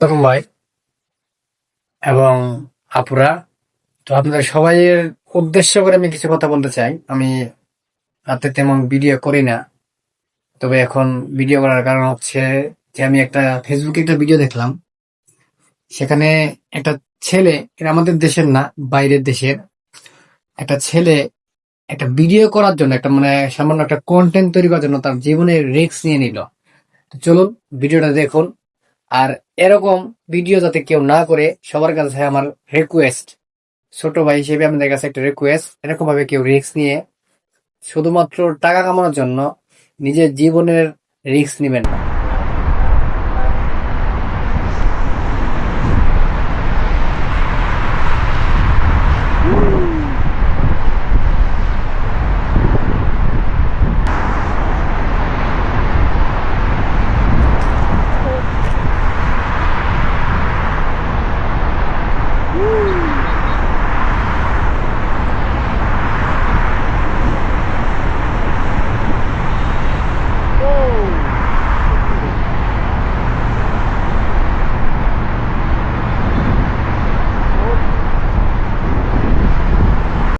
তখন ভাই এবং আপুরা, তো আপনাদের সবাইয়ের উদ্দেশ্য করে আমি কিছু কথা বলতে চাই। আমি রাতে তেমন ভিডিও করি না, তবে এখন ভিডিও করার কারণ হচ্ছে যে আমি একটা ফেসবুকে একটা ভিডিও দেখলাম। সেখানে একটা ছেলে, এটা আমাদের দেশের না, বাইরের দেশের একটা ছেলে একটা ভিডিও করার জন্য, একটা মানে সামান্য একটা কন্টেন্ট তৈরি করার জন্য তার জীবনের রিস্ক নিয়ে নিল। তো চলুন ভিডিওটা দেখুন। আর এরকম ভিডিও যাতে কেউ না করে, সবার কাছে আমার রিকোয়েস্ট, ছোট ভাই হিসেবে আপনাদের কাছে একটা রিকোয়েস্ট, এরকম ভাবে কেউ রিস্ক নিয়ে শুধুমাত্র টাকা কামানোর জন্য নিজের জীবনের রিস্ক নিবেন না।